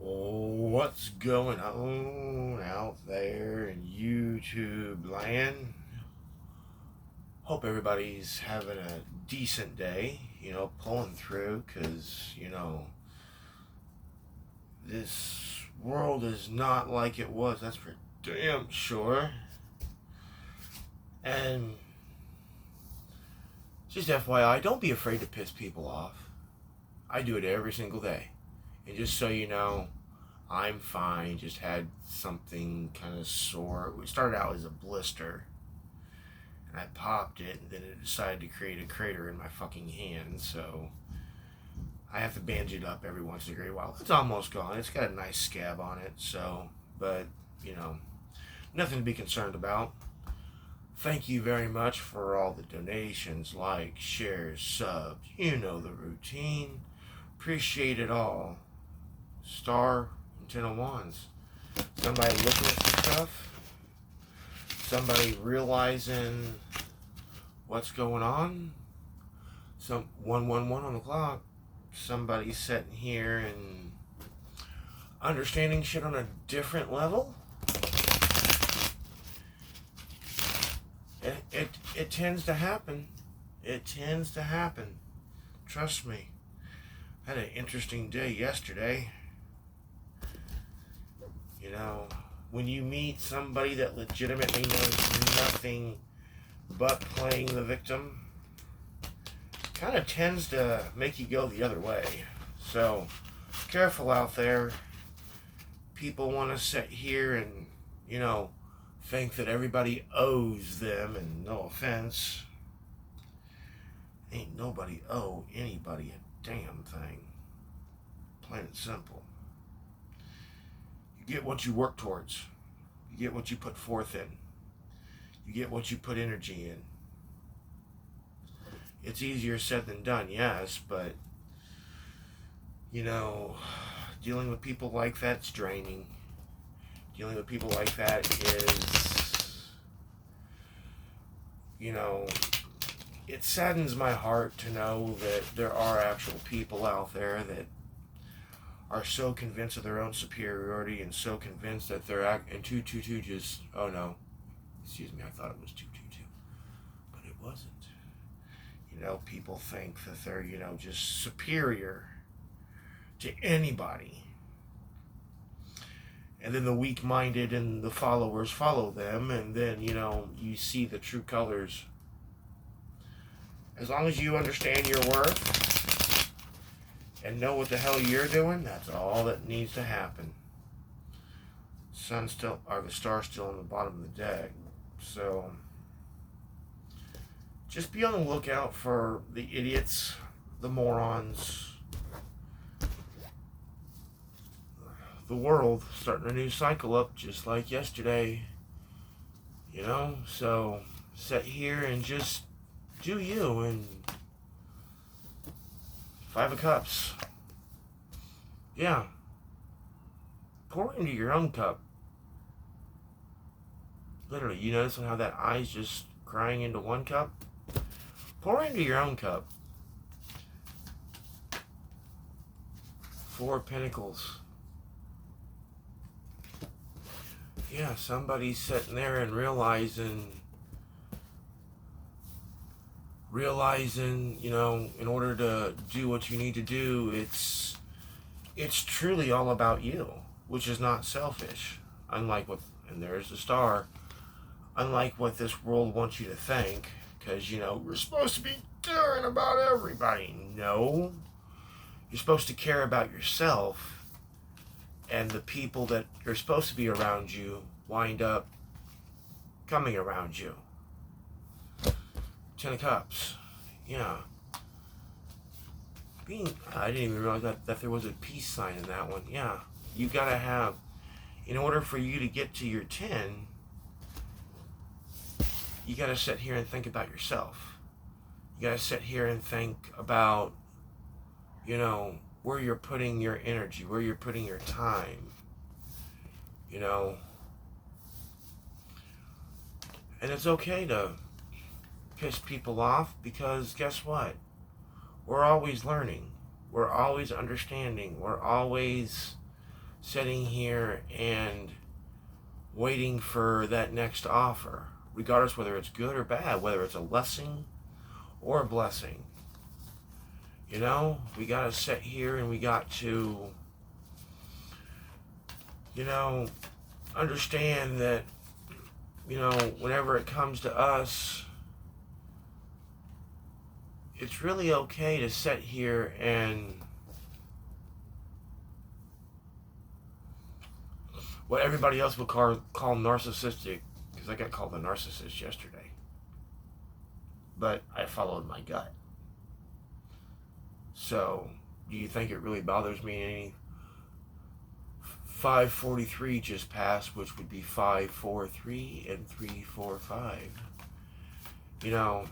What's going on out there in YouTube land? Hope everybody's having a decent day, pulling through, because, this world is not like it was, that's for damn sure. And just FYI, don't be afraid to piss people off. I do it every single day. And just so you know, I'm fine. Just had something kind of sore. It started out as a blister. And I popped it, and then it decided to create a crater in my fucking hand. So I have to bandage it up every once in a great while. It's almost gone. It's got a nice scab on it. So, but, nothing to be concerned about. Thank you very much for all the donations, likes, shares, subs. You know the routine. Appreciate it all. Star and 10 of Wands. Somebody looking at some stuff. Somebody realizing what's going on. Some 111 on the clock. Somebody sitting here and understanding shit on a different level. It tends to happen. It tends to happen. Trust me. I had an interesting day yesterday. When you meet somebody that legitimately knows nothing but playing the victim, kind of tends to make you go the other way. So, careful out there. People want to sit here and, think that everybody owes them, and no offense, ain't nobody owe anybody a damn thing. Plain and simple. You get what you work towards. You get what you put forth in. You get what you put energy in. It's easier said than done, yes, but, dealing with people like that's draining. Dealing with people like that is, it saddens my heart to know that there are actual people out there that are so convinced of their own superiority and so convinced that they're and 222 just, oh no, excuse me, I thought it was 222, but it wasn't. People think that they're, just superior to anybody. And then the weak-minded and the followers follow them, and then, you see the true colors. As long as you understand your worth and know what the hell you're doing, that's all that needs to happen. The star's still on the bottom of the deck. So, just be on the lookout for the idiots, the morons. The world starting a new cycle up just like yesterday. So sit here and just do you. And 5 of Cups. Yeah. Pour into your own cup. Literally, you notice how that eye's just crying into one cup? Pour into your own cup. 4 of Pentacles. Yeah, somebody's sitting there and realizing, in order to do what you need to do, it's truly all about you, which is not selfish. Unlike and there's the star, unlike what this world wants you to think, because, we're supposed to be caring about everybody. No. You're supposed to care about yourself, and the people that are supposed to be around you wind up coming around you. 10 of Cups. Yeah. I didn't even realize that there was a peace sign in that one. Yeah. You gotta have, in order for you to get to your 10, you gotta sit here and think about yourself. You gotta sit here and think about, where you're putting your energy, where you're putting your time, And it's okay to piss people off, because guess what? We're always learning. We're always understanding. We're always sitting here and waiting for that next offer, regardless whether it's good or bad, whether it's a lesson or a blessing. You know, we got to sit here and we got to, you know, understand that, you know, whenever it comes to us, it's really okay to sit here and what everybody else would call narcissistic, because I got called a narcissist yesterday. But I followed my gut. So, do you think it really bothers me any? 5:43 just passed, which would be 5:43 and 3:45. You know,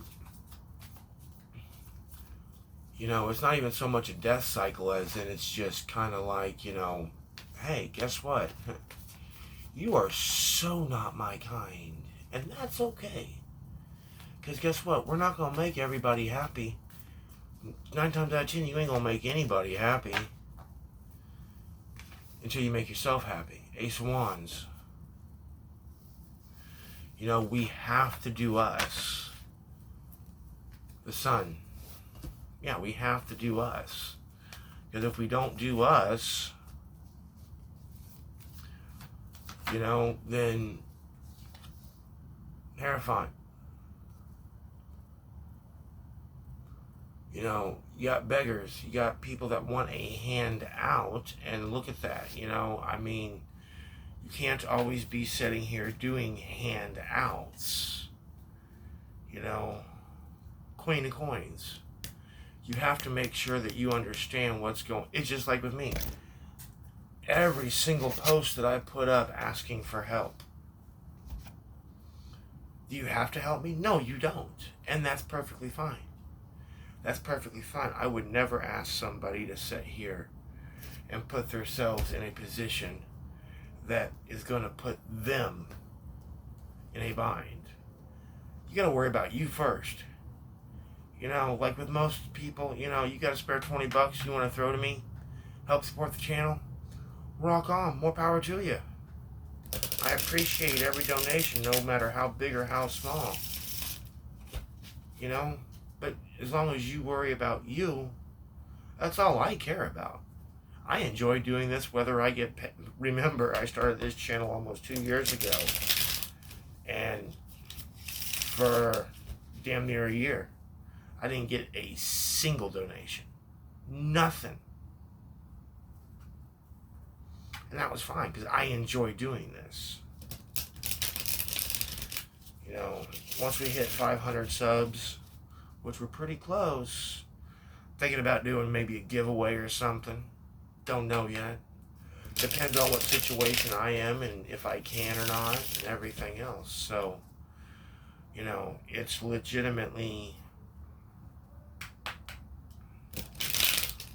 it's not even so much a death cycle as in it's just kind of like, you know, hey, guess what? You are so not my kind, and that's okay. Because guess what? We're not going to make everybody happy. 9 times out of 10, you ain't going to make anybody happy until you make yourself happy. Ace of Wands. You know, we have to do us. The Sun. Yeah, we have to do us. Because if we don't do us, you know, then Hierophant. You know, you got beggars, you got people that want a hand out, and look at that, you know, I mean, you can't always be sitting here doing handouts, you know, Queen of Coins. You have to make sure that you understand what's going, it's just like with me. Every single post that I put up asking for help. Do you have to help me? No, you don't. And that's perfectly fine. That's perfectly fine. I would never ask somebody to sit here and put themselves in a position that is going to put them in a bind. You got to worry about you first. You know, like with most people, you know, you got a spare $20 you want to throw to me, help support the channel, rock on, more power to you. I appreciate every donation, no matter how big or how small. You know, but as long as you worry about you, that's all I care about. I enjoy doing this whether I get paid. Remember, I started this channel almost 2 years ago. And for damn near a year, I didn't get a single donation. Nothing. And that was fine because I enjoy doing this. You know, once we hit 500 subs, which we're pretty close, thinking about doing maybe a giveaway or something. Don't know yet. Depends on what situation I am and if I can or not and everything else. So, you know, it's legitimately,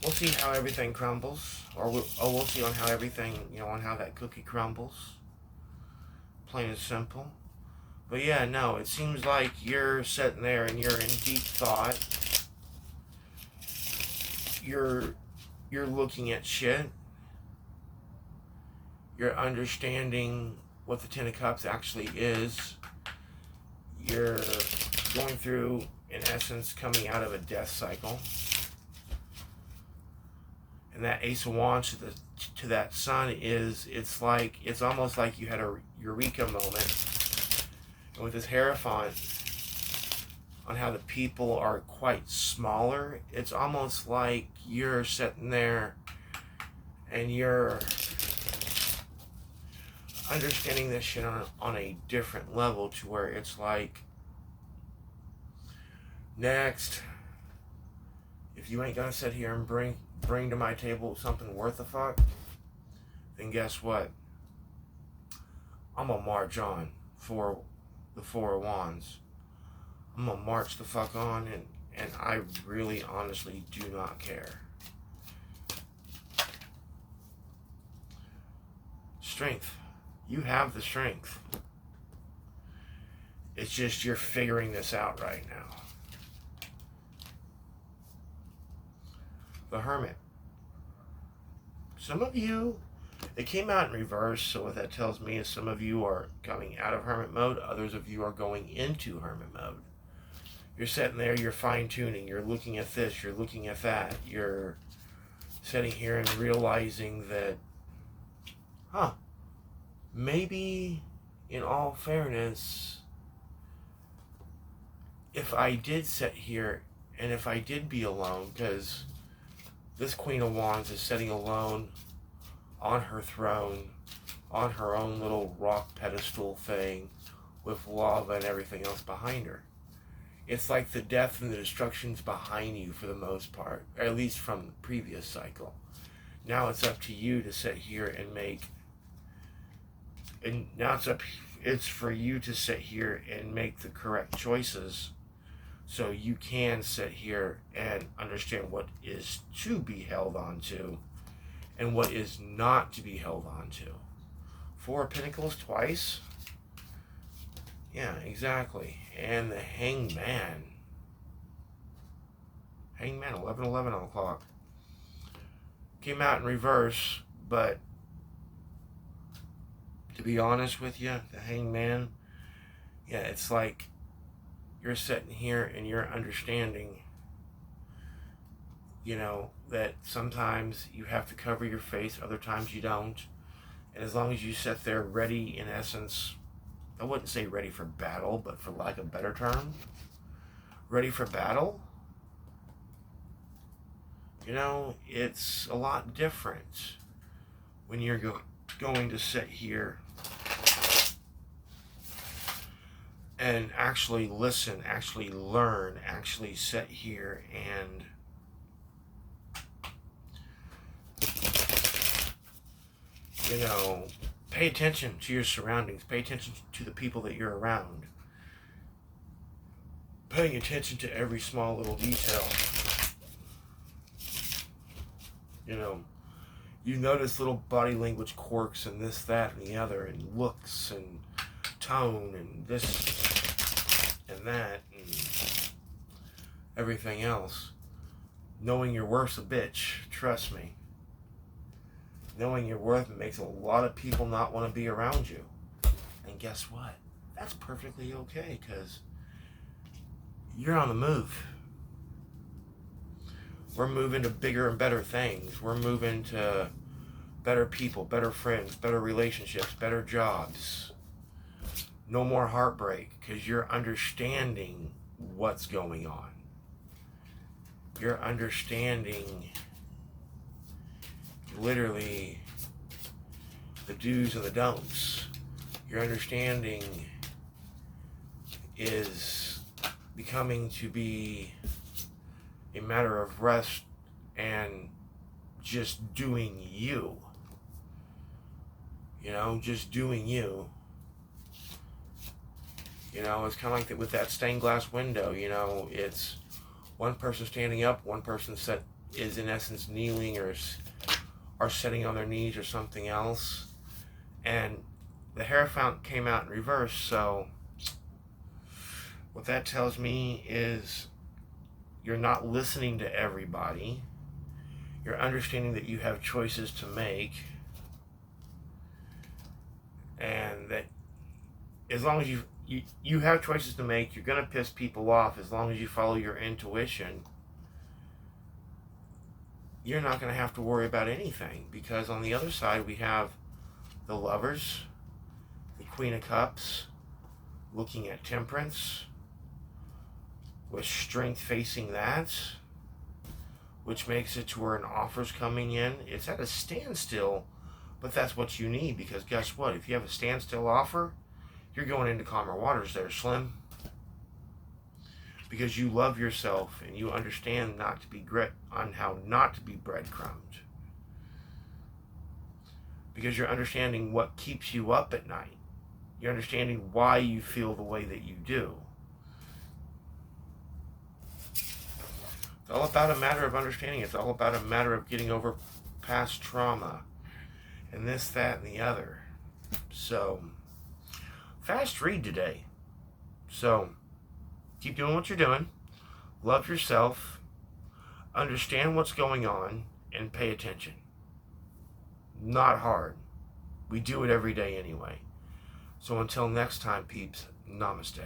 we'll see how everything crumbles. Or we'll see on how everything, you know, on how that cookie crumbles. Plain and simple. But yeah, no, it seems like you're sitting there and you're in deep thought. You're looking at shit. You're understanding what the Ten of Cups actually is. You're going through, in essence, coming out of a death cycle. And that Ace of Wands to that Sun is, it's almost like you had a eureka moment. And with this Hierophant, on how the people are quite smaller, it's almost like you're sitting there and you're understanding this shit on a different level to where it's like, next, if you ain't gonna sit here and bring to my table something worth a fuck, then guess what? I'm gonna march on for the Four of Wands. I'm gonna march the fuck on, and I really honestly do not care. Strength. You have the strength. It's just you're figuring this out right now. The Hermit. Some of you, It came out in reverse, so what that tells me is some of you are coming out of hermit mode, others of you are going into hermit mode. You're sitting there, you're fine-tuning, you're looking at this, you're looking at that, you're sitting here and realizing that, maybe in all fairness, if I did sit here and if I did be alone, because this Queen of Wands is sitting alone on her throne, on her own little rock pedestal thing with lava and everything else behind her. It's like the death and the destruction's behind you for the most part, or at least from the previous cycle. Now it's up to you to sit here and it's for you to sit here and make the correct choices so you can sit here and understand what is to be held on to and what is not to be held on to. Four of Pentacles twice. Yeah, exactly. And the Hangman. Hangman, 11:11 on the clock. Came out in reverse, but to be honest with you, the Hangman, yeah, it's like you're sitting here and you're understanding, that sometimes you have to cover your face, other times you don't. And as long as you sit there ready, in essence, I wouldn't say ready for battle, but for lack of a better term, ready for battle, it's a lot different when you're going to sit here and actually listen, actually learn, actually sit here and pay attention to your surroundings, pay attention to the people that you're around, paying attention to every small little detail. You notice little body language quirks and this, that, and the other, and looks and tone and this and that and everything else. Knowing your worth's a bitch, trust me. Knowing your worth makes a lot of people not want to be around you. And guess what? That's perfectly okay, because you're on the move. We're moving to bigger and better things. We're moving to better people, better friends, better relationships, better jobs. No more heartbreak, because you're understanding what's going on. You're understanding literally the do's and the don'ts. Your understanding is becoming to be a matter of rest and just doing you. Just doing you. It's kind of like that with that stained glass window. It's one person standing up, one person is in essence kneeling or sitting on their knees or something else. And the Hierophant came out in reverse, so what that tells me is you're not listening to everybody. You're understanding that you have choices to make, and that as long as you have choices to make, you're going to piss people off. As long as you follow your intuition, you're not going to have to worry about anything, because on the other side we have the Lovers, the Queen of Cups, looking at Temperance, with Strength facing that, which makes it to where an offer's coming in. It's at a standstill, but that's what you need, because guess what? If you have a standstill offer, you're going into calmer waters there, Slim. Because you love yourself and you understand on how not to be breadcrumbed. Because you're understanding what keeps you up at night. You're understanding why you feel the way that you do. It's all about a matter of understanding. It's all about a matter of getting over past trauma and this, that, and the other. So, fast read today. So, keep doing what you're doing. Love yourself. Understand what's going on and pay attention. Not hard. We do it every day anyway. So until next time, peeps, namaste.